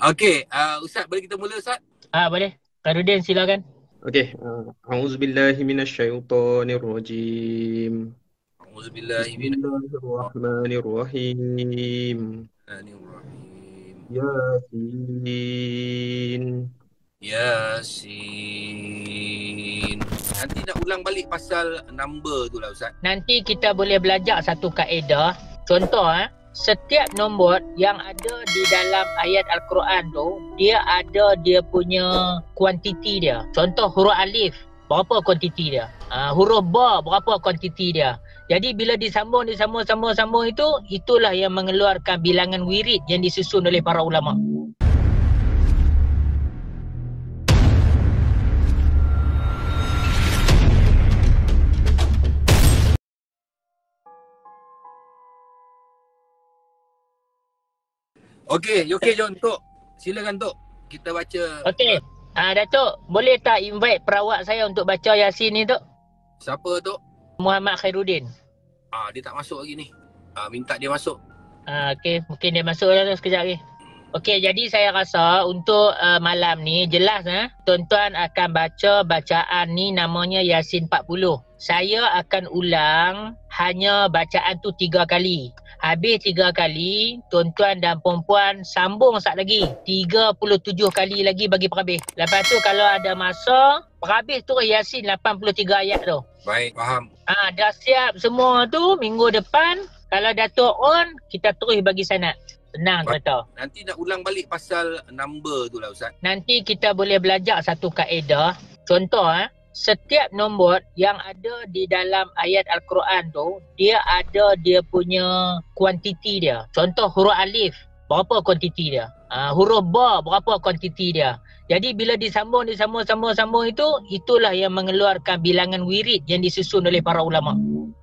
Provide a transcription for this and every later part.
Okey, Ustaz, boleh kita mula Ustaz? Boleh. Khairuddin silakan. Okey, a'udzubillahi minasyaitonirrajim. Auzubillahi Bismillahirrahmanirrahim. minasyaitonirrajim. Yasin. Yasin. Nanti nak ulang balik pasal number tu lah Ustaz. Nanti kita boleh belajar satu kaedah. Contoh, setiap nombor yang ada di dalam ayat Al-Quran tu, dia ada dia punya kuantiti dia. Contoh huruf alif, berapa kuantiti dia? Huruf ba, berapa kuantiti dia? Jadi bila disambung itu, itulah yang mengeluarkan bilangan wirid yang disusun oleh para ulama. Okey, jom Tok. Silakan Tok. Kita baca. Okey. Datuk, boleh tak invite perawat saya untuk baca Yasin ni, Tok? Siapa Tok? Muhammad Khairuddin. Dia tak masuk lagi ni. Minta dia masuk. Okey, mungkin dia masuk dah tu sekejap lagi. Okey, jadi saya rasa untuk malam ni jelas tuan-tuan akan baca bacaan ni namanya Yasin 40. Saya akan ulang hanya bacaan tu 3 kali. Habis 3 kali, tuan-tuan dan perempuan sambung sat lagi. 37 kali lagi bagi perhabis. Lepas tu kalau ada masa, perhabis tu Yasin 83 ayat tu. Baik, faham. Dah siap semua tu, minggu depan kalau Datuk on, kita terus bagi sanad. Senang kata. Nanti nak ulang balik pasal number tu lah Ustaz. Nanti kita boleh belajar satu kaedah. Contoh, setiap nombor yang ada di dalam ayat Al-Quran tu, dia ada dia punya kuantiti dia. Contoh huruf alif, berapa kuantiti dia? Huruf ba, berapa kuantiti dia? Jadi bila disambung itu, itulah yang mengeluarkan bilangan wirid yang disusun oleh para ulama.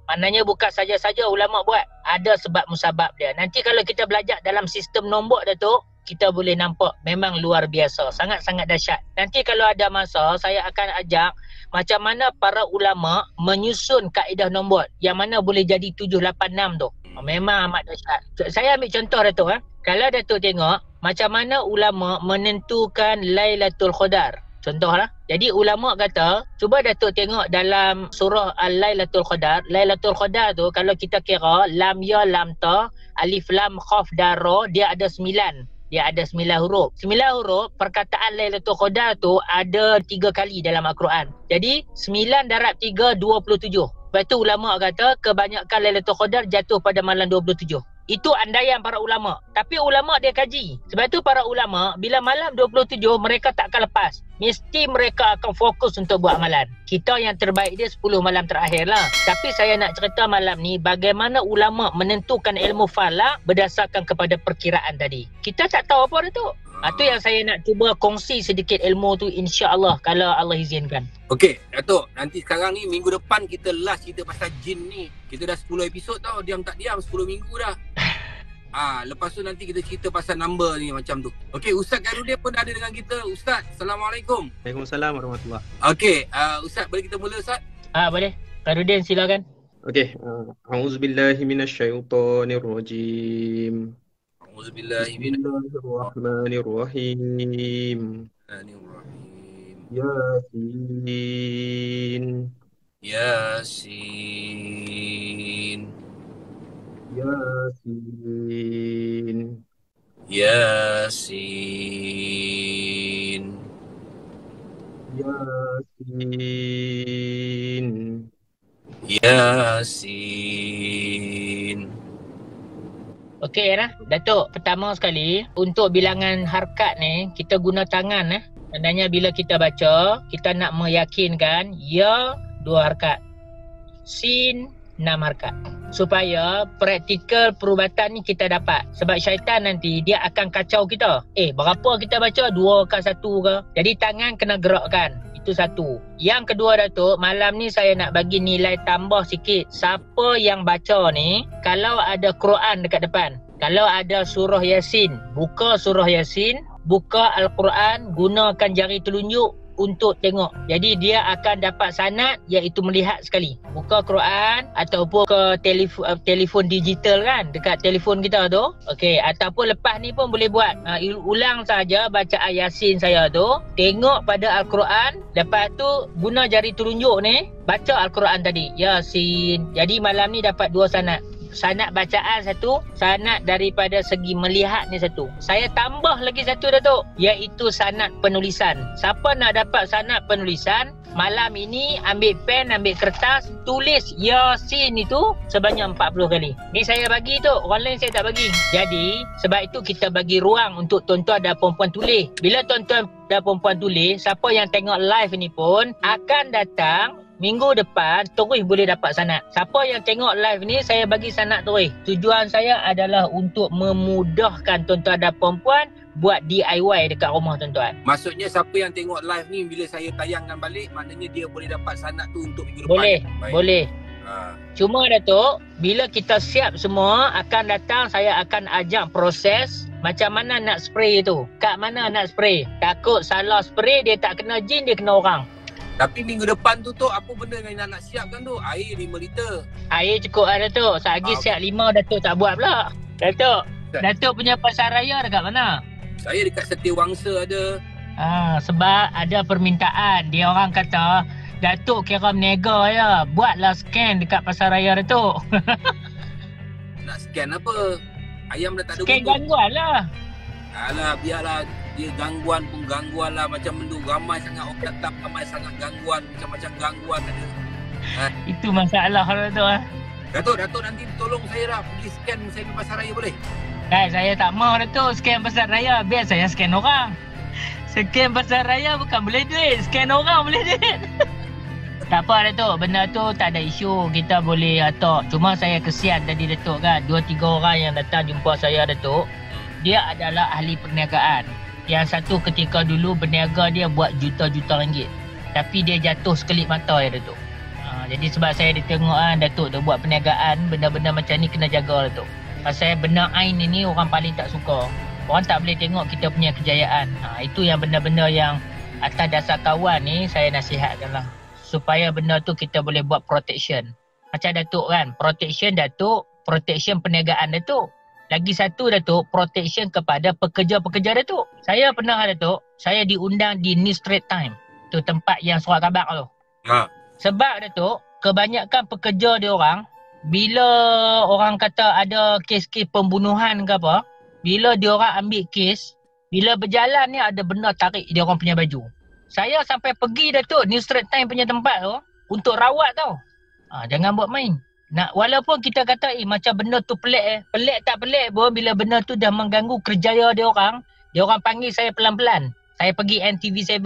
Maknanya bukan saja-saja ulama buat, ada sebab musabab dia. Nanti kalau kita belajar dalam sistem nombor Datuk, kita boleh nampak memang luar biasa, sangat-sangat dahsyat. Nanti kalau ada masa, saya akan ajak macam mana para ulama menyusun kaedah nombor yang mana boleh jadi 786 tu. Memang amat dahsyat. Saya ambil contoh Datuk. Kalau Datuk tengok macam mana ulama menentukan Lailatul Qadar. Contohlah. Jadi ulama kata, cuba Datuk tengok dalam surah Al-Lailatul Qadar. Lailatul Qadar tu kalau kita kira lam ya lam ta, alif lam qaf dar ra, dia ada 9. Dia ada 9 huruf. 9 huruf, perkataan Lailatul Qadar tu ada 3 kali dalam Al-Quran. Jadi 9 darab 3, 27. Lepas tu ulama kata kebanyakan Lailatul Qadar jatuh pada malam 27. Itu andaian para ulama. Tapi ulama dia kaji. Sebab tu para ulama bila malam 27 mereka takkan lepas. Mesti mereka akan fokus untuk buat amalan. Kita yang terbaik dia 10 malam terakhir lah. Tapi saya nak cerita malam ni bagaimana ulama menentukan ilmu falak berdasarkan kepada perkiraan tadi. Kita tak tahu apa Datuk. Itu yang saya nak cuba kongsi sedikit ilmu tu insya-Allah kalau Allah izinkan. Okey, Datuk. Nanti sekarang ni minggu depan kita last cerita pasal jin ni. Kita dah 10 episod tau. Diam tak diam 10 minggu dah. Lepas tu nanti kita cerita pasal number ni macam tu. Okey, Ustaz Khairuddin pun ada dengan kita. Ustaz, Assalamualaikum. Waalaikumsalam warahmatullahi. Okey, Ustaz boleh kita mula Ustaz? Boleh. Khairuddin silakan. Okey, a'udzubillahi minasyaitonirrajim. Auzubillahi Bismillahirrahmanirrahim. Yasin. Yasin. Yasin. Yasin. Yasin. Yasin. Okey Datuk, pertama sekali untuk bilangan harkat ni kita guna tangan Tandanya bila kita baca, kita nak meyakinkan ya 2 harkat, sin 6 harkat. Supaya praktikal perubatan ni kita dapat. Sebab syaitan nanti dia akan kacau kita. Berapa kita baca? 2 ke 1 ke? Jadi tangan kena gerakkan. Itu satu. Yang kedua Datuk, malam ni saya nak bagi nilai tambah sikit. Siapa yang baca ni, kalau ada Quran dekat depan, kalau ada surah Yasin, buka surah Yasin, buka Al-Quran, gunakan jari telunjuk untuk tengok. Jadi dia akan dapat sanad iaitu melihat sekali. Buka Quran ataupun ke telefon digital kan, dekat telefon kita tu. Okey, ataupun lepas ni pun boleh buat. Ulang saja bacaan Yasin saya tu, tengok pada Al-Quran, lepas tu guna jari telunjuk ni baca Al-Quran tadi, Yasin. Jadi malam ni dapat 2 sanad. Sanad bacaan satu, sanad daripada segi melihat ni satu. Saya tambah lagi satu Datuk, iaitu sanad penulisan. Siapa nak dapat sanad penulisan, malam ini ambil pen, ambil kertas, tulis Yasin itu sebanyak 40 kali. Ni saya bagi tu, orang lain saya tak bagi. Jadi sebab itu kita bagi ruang untuk tuan-tuan dan puan-puan tulis. Bila tuan-tuan dan puan-puan tulis, siapa yang tengok live ni pun akan datang minggu depan terus boleh dapat sanad. Siapa yang tengok live ni, saya bagi sanad terus. Tujuan saya adalah untuk memudahkan tuan-tuan dan puan-puan buat DIY dekat rumah tuan-tuan. Maksudnya siapa yang tengok live ni, bila saya tayangkan balik, maknanya dia boleh dapat sanad tu untuk minggu depan. Boleh, Baik. boleh. Cuma Datuk, bila kita siap semua, akan datang saya akan ajak proses macam mana nak spray tu. Kat mana nak spray. Takut salah spray, dia tak kena jin, dia kena orang. Tapi minggu depan tu apa benda yang nak siapkan tu? Air 5 liter. Air cukup lah Datuk. Sehari siap 5, Datuk tak buat pula. Datuk punya pasar raya dekat mana? Saya dekat Setiawangsa ada. Sebab ada permintaan. Dia orang kata, Datuk kira menega ya. Buatlah scan dekat pasar raya Datuk. Nak scan apa? Ayam dah tak ada Scan gangguan lah. Alah, biarlah. Dia gangguan pun gangguan lah. Macam benda ramai sangat orang datang, ramai sangat gangguan. Macam-macam gangguan ada. Itu masalah Datuk. Datuk nanti tolong saya lah. Pergi scan saya di pasar raya boleh? Saya tak mau Datuk scan pasar raya. Biar saya scan orang. Scan pasar raya bukan boleh duit. Scan orang boleh duit. Tak apa Datuk. Benda tu tak ada isu. Kita boleh atok. Cuma saya kesian tadi Datuk kan. 2-3 orang yang datang jumpa saya Datuk. Dia adalah ahli perniagaan. Yang satu ketika dulu berniaga dia buat juta-juta ringgit. Tapi dia jatuh sekelip mata ya Datuk. Jadi sebab saya ditengok Datuk tu buat perniagaan, benda-benda macam ni kena jaga Datuk. Pasal benda ain ini orang paling tak suka. Orang tak boleh tengok kita punya kejayaan. Itu yang benda-benda yang atas dasar kawan ni saya nasihatkan lah. Supaya benda tu kita boleh buat protection. Macam Datuk kan, protection Datuk, protection perniagaan Datuk. Lagi satu Datuk, protection kepada pekerja-pekerja Datuk. Saya pernah Datuk, saya diundang di New Straits Times. Tu tempat yang surat khabar tu. Sebab Datuk, kebanyakan pekerja dia orang, bila orang kata ada kes-kes pembunuhan ke apa, bila dia orang ambil kes, bila berjalan ni ada benda tarik dia orang punya baju. Saya sampai pergi Datuk, New Straits Times punya tempat tu, untuk rawat tau. Jangan buat main. Walaupun kita kata macam benda tu pelik pelik tak pelik pun, bila benda tu dah mengganggu kerjaya dia orang panggil saya pelan-pelan. Saya pergi NTV7,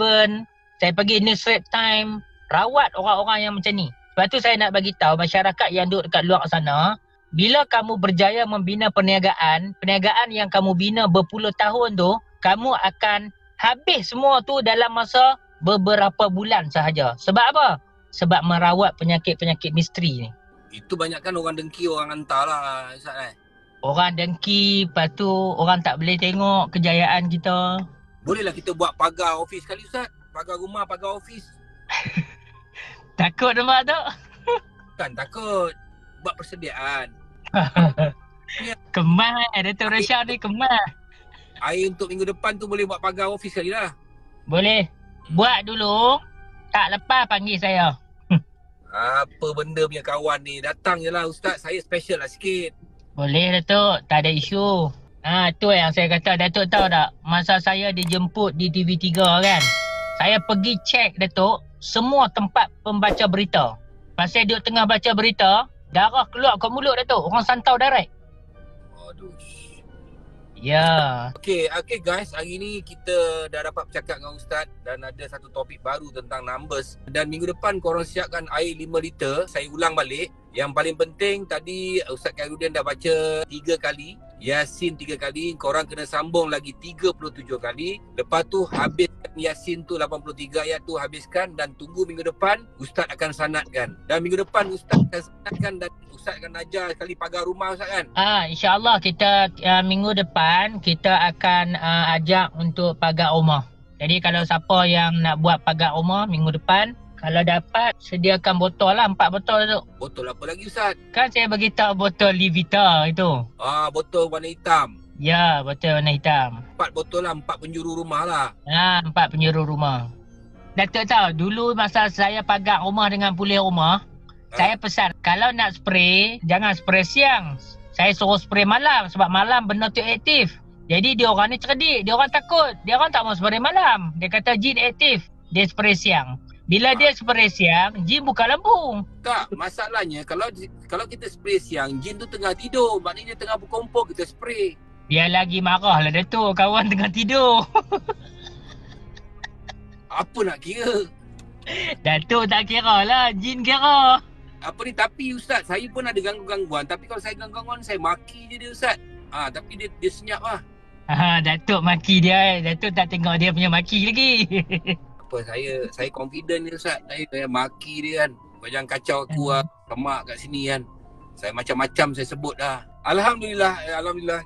saya pergi New Straits Times, rawat orang-orang yang macam ni. Sebab tu saya nak bagi tahu masyarakat yang duduk dekat luar sana, bila kamu berjaya membina perniagaan yang kamu bina berpuluh tahun tu, kamu akan habis semua tu dalam masa beberapa bulan sahaja. Sebab apa? Sebab merawat penyakit-penyakit misteri ni. Itu banyak kan orang dengki, orang hantar lah Ustaz Orang dengki, lepas tu orang tak boleh tengok kejayaan kita. Bolehlah kita buat pagar office sekali Ustaz. Pagar rumah, pagar office. Takut nampak tu? Kan takut. Buat persediaan. Kemas Datuk Rashad ni kemas. Air untuk minggu depan tu boleh buat pagar office sekali lah. Boleh. Buat dulu. Tak lepas panggil saya. Apa benda punya kawan ni. Datang je lah Ustaz. Saya special lah sikit. Boleh Datuk. Tak ada isu. Tu yang saya kata. Datuk tahu tak? Masa saya dijemput di TV3 kan. Saya pergi cek Datuk. Semua tempat pembaca berita. Pasal dia tengah baca berita. Darah keluar kat mulut Datuk. Orang santau direct. Aduh. Ya. Okay guys, hari ni kita dah dapat bercakap dengan Ustaz dan ada satu topik baru tentang numbers. Dan minggu depan korang siapkan air 5 liter. Saya ulang balik. Yang paling penting tadi Ustaz Khairuddin dah baca 3 kali. Yasin 3 kali. Korang kena sambung lagi 37 kali. Lepas tu habiskan Yasin tu 83 ayat tu habiskan. Dan tunggu minggu depan Ustaz akan sanadkan. Dan minggu depan Ustaz akan sanadkan dan Ustaz akan ajar sekali pagar rumah Ustaz kan? InsyaAllah kita minggu depan kita akan ajak untuk pagar rumah. Jadi kalau siapa yang nak buat pagar rumah minggu depan, kalau dapat sediakan botol lah, 4 botol tu. Botol apa lagi Ustaz? Kan saya beritahu botol Livita itu. Botol warna hitam. Ya, botol warna hitam. 4 botol lah, 4 penjuru rumah lah. 4 penjuru rumah. Datuk tahu, dulu masa saya pagar rumah dengan pulih rumah, saya pesan kalau nak spray, jangan spray siang. Saya suruh spray malam sebab malam benda tu aktif. Jadi dia orang ni cerdik, dia orang takut. Dia orang tak mau spray malam. Dia kata jin aktif, dia spray siang. Bila dia spray siang, jin buka lambung. Tak, masalahnya kalau kita spray siang, jin tu tengah tidur. Maknanya dia tengah berkumpul, kita spray. Dia lagi marah lah Datuk, kawan tengah tidur. Apa nak kira? Datuk tak kira lah, jin kira. Apa ni, tapi Ustaz, saya pun ada gangguan. Tapi kalau saya gangguan, saya maki je dia Ustaz. Tapi dia senyap lah. Datuk maki dia. Datuk tak tengok dia punya maki lagi. Apa, saya confident ni Ustaz. Saya maki dia kan. Kau jangan kacau aku lah. Kemak kat sini kan. Saya macam-macam saya sebut dah. Alhamdulillah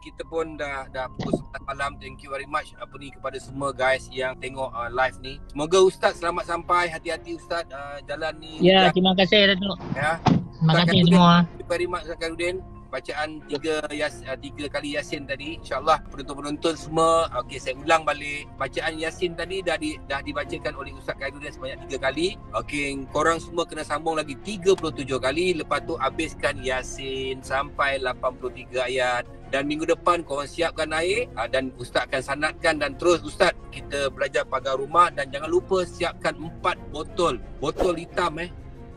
kita pun dah pukul 11 malam. Thank you very much kepada semua guys yang tengok live ni. Semoga Ustaz selamat sampai. Hati-hati Ustaz jalan ni. Ya, terima kasih Datuk. Ya. Terima Ustaz kasih Khairuddin, semua. Terima kasih very much Ustaz Khairuddin. Bacaan 3 kali Yasin tadi. InsyaAllah penonton-penonton semua. Okey, saya ulang balik. Bacaan Yasin tadi dah dibacakan oleh Ustaz Khairuddin sebanyak 3 kali. Okey, korang semua kena sambung lagi 37 kali. Lepas tu habiskan Yasin sampai 83 ayat. Dan minggu depan korang siapkan air dan Ustaz akan sanadkan. Dan terus Ustaz kita belajar pagar rumah. Dan jangan lupa siapkan 4 botol. Botol hitam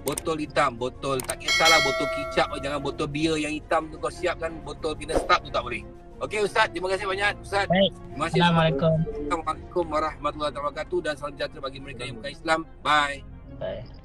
Botol hitam, botol tak kisahlah botol kicap, jangan botol bia yang hitam tu kau siapkan, botol kena start tu tak boleh. Okey Ustaz, terima kasih banyak Ustaz. Baik. Terima kasih. Assalamualaikum. Assalamualaikum warahmatullahi wabarakatuh dan salam sejahtera bagi mereka yang bukan Islam. Bye. Bye.